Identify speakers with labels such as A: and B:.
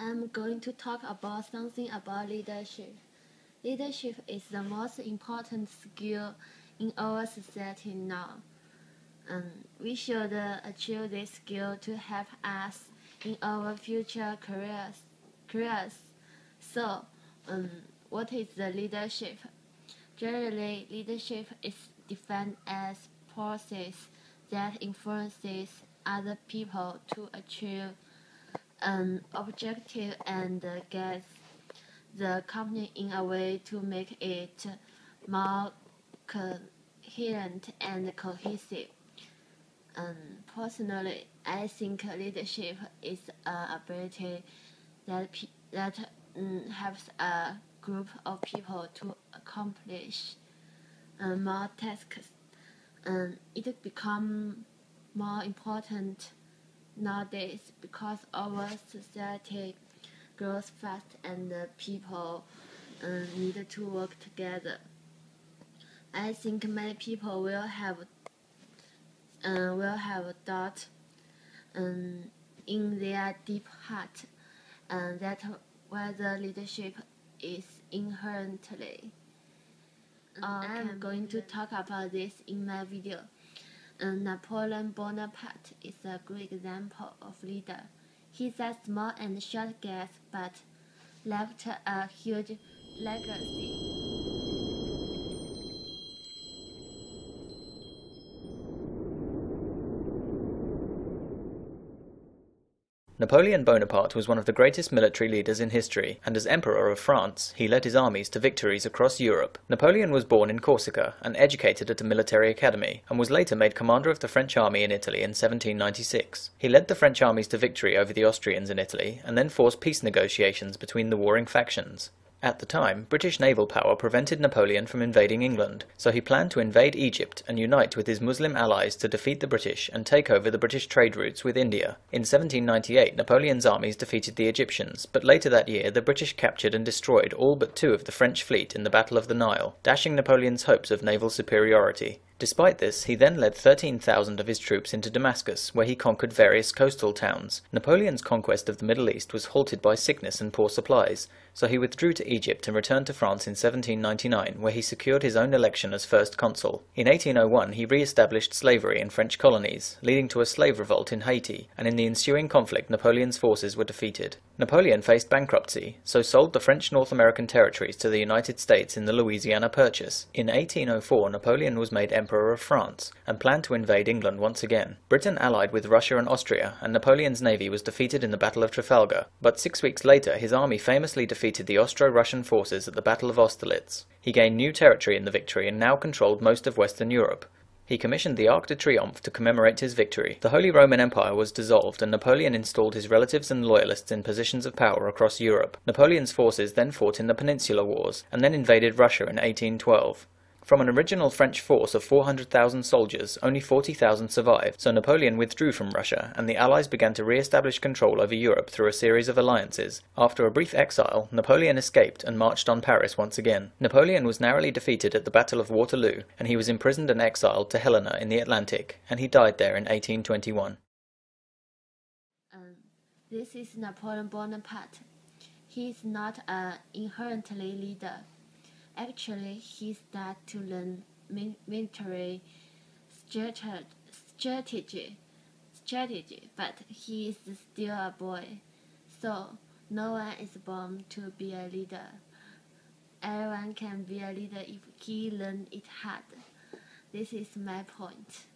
A: I'm going to talk about something about leadership. Leadership is the most important skill in our society now. We should achieve this skill to help us in our future careers. So, what is the leadership? Generally, leadership is defined as process that influences other people to achieve an objective and guides the company in a way to make it more coherent and cohesive. Personally, I think leadership is an ability that helps a group of people to accomplish more tasks. It becomes more important nowadays because our society grows fast and people need to work together. I think many people will have thought in their deep heart that whether leadership is inherently. I'm going to talk about this in my video. Napoleon Bonaparte is a great example of leader. He's a small and short guy, but left a huge legacy.
B: Napoleon Bonaparte was one of the greatest military leaders in history, and as Emperor of France, he led his armies to victories across Europe. Napoleon was born in Corsica and educated at a military academy, and was later made commander of the French army in Italy in 1796. He led the French armies to victory over the Austrians in Italy, and then forced peace negotiations between the warring factions. At the time, British naval power prevented Napoleon from invading England, so he planned to invade Egypt and unite with his Muslim allies to defeat the British and take over the British trade routes with India. In 1798, Napoleon's armies defeated the Egyptians, but later that year the British captured and destroyed all but 2 of the French fleet in the Battle of the Nile, dashing Napoleon's hopes of naval superiority. Despite this, he then led 13,000 of his troops into Damascus, where he conquered various coastal towns. Napoleon's conquest of the Middle East was halted by sickness and poor supplies, so he withdrew to Egypt and returned to France in 1799, where he secured his own election as first consul. In 1801, he re-established slavery in French colonies, leading to a slave revolt in Haiti, and in the ensuing conflict Napoleon's forces were defeated. Napoleon faced bankruptcy, so sold the French North American territories to the United States in the Louisiana Purchase. In 1804, Napoleon was made Emperor of France, and planned to invade England once again. Britain allied with Russia and Austria, and Napoleon's navy was defeated in the Battle of Trafalgar, but 6 weeks later his army famously defeated the Austro-Russian forces at the Battle of Austerlitz. He gained new territory in the victory and now controlled most of Western Europe. He commissioned the Arc de Triomphe to commemorate his victory. The Holy Roman Empire was dissolved, and Napoleon installed his relatives and loyalists in positions of power across Europe. Napoleon's forces then fought in the Peninsular Wars, and then invaded Russia in 1812. From an original French force of 400,000 soldiers, only 40,000 survived, so Napoleon withdrew from Russia, and the Allies began to re-establish control over Europe through a series of alliances. After a brief exile, Napoleon escaped and marched on Paris once again. Napoleon was narrowly defeated at the Battle of Waterloo, and he was imprisoned and exiled to Helena in the Atlantic, and he died there in 1821.
A: This is Napoleon Bonaparte. He is not an inherently leader. Actually, he started to learn military strategy, but he is still a boy. So, no one is born to be a leader. Everyone can be a leader if he learns it hard. This is my point.